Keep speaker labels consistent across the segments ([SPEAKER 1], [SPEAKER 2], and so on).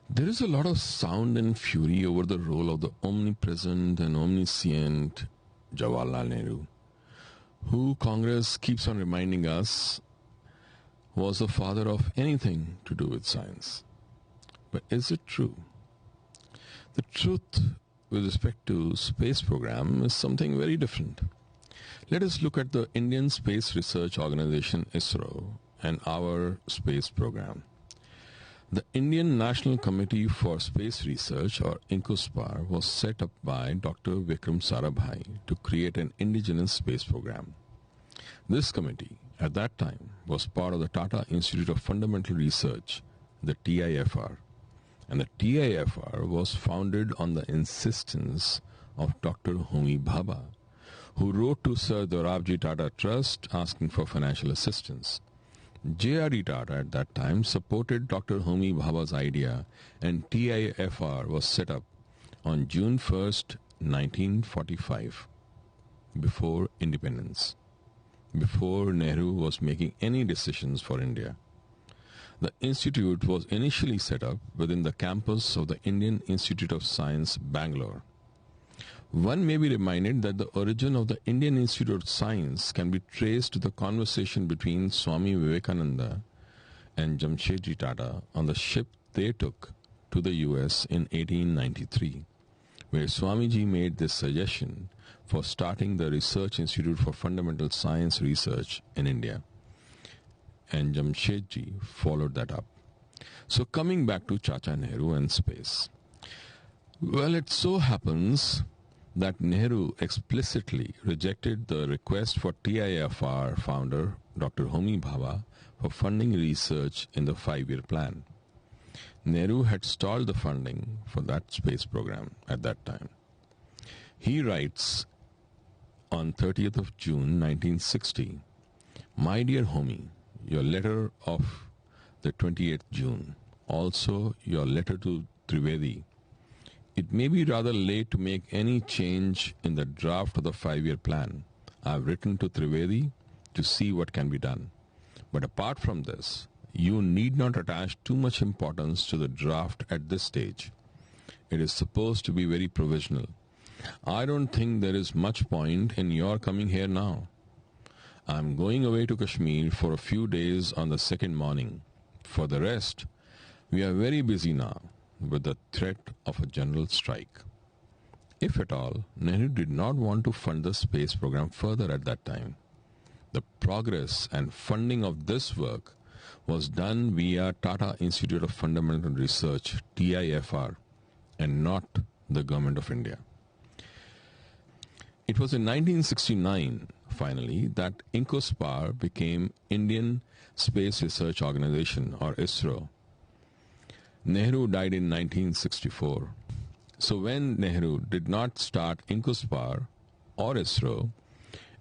[SPEAKER 1] There is a lot of sound and fury over the role of the omnipresent and omniscient Jawaharlal Nehru, who Congress keeps on reminding us was the father of anything to do with science. But is it true? The truth with respect to space program is something very different. Let us look at the Indian Space Research Organization ISRO and our space program. The Indian National Committee for Space Research, or INCOSPAR, was set up by Dr. Vikram Sarabhai to create an indigenous space program. This committee, at that time, was part of the Tata Institute of Fundamental Research, the TIFR. And the TIFR was founded on the insistence of Dr. Homi Bhabha, who wrote to Sir Dorabji Tata Trust asking for financial assistance. J.R.D. Tata at that time supported Dr. Homi Bhabha's idea, and TIFR was set up on June 1st, 1945, before independence, before Nehru was making any decisions for India. The institute was initially set up within the campus of the Indian Institute of Science, Bangalore. One may be reminded that the origin of the Indian Institute of Science can be traced to the conversation between Swami Vivekananda and Jamshedji Tata on the ship they took to the US in 1893, where Swamiji made this suggestion for starting the Research Institute for Fundamental Science Research in India. And Jamshedji followed that up. So coming back to Chacha Nehru and space. Well, it so happens that Nehru explicitly rejected the request for TIFR founder Dr. Homi Bhabha for funding research in the 5-year plan. Nehru had stalled the funding for that space program at that time. He writes on 30th of June 1960, "My dear Homi, your letter of the 28th June, also your letter to Trivedi. It may be rather late to make any change in the draft of the 5-year plan. I have written to Trivedi to see what can be done. But apart from this, you need not attach too much importance to the draft at this stage. It is supposed to be very provisional. I don't think there is much point in your coming here now. I am going away to Kashmir for a few days on the second morning. For the rest, we are very busy now with the threat of a general strike." If at all, Nehru did not want to fund the space program further at that time. The progress and funding of this work was done via Tata Institute of Fundamental Research, TIFR, and not the Government of India. It was in 1969, finally, that INCOSPAR became Indian Space Research Organization, or ISRO. Nehru died in 1964. So when Nehru did not start INCOSPAR or ISRO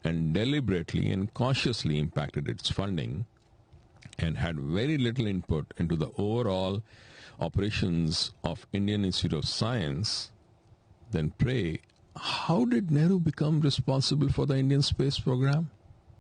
[SPEAKER 1] and deliberately and consciously impacted its funding and had very little input into the overall operations of Indian Institute of Science, then pray, how did Nehru become responsible for the Indian space program?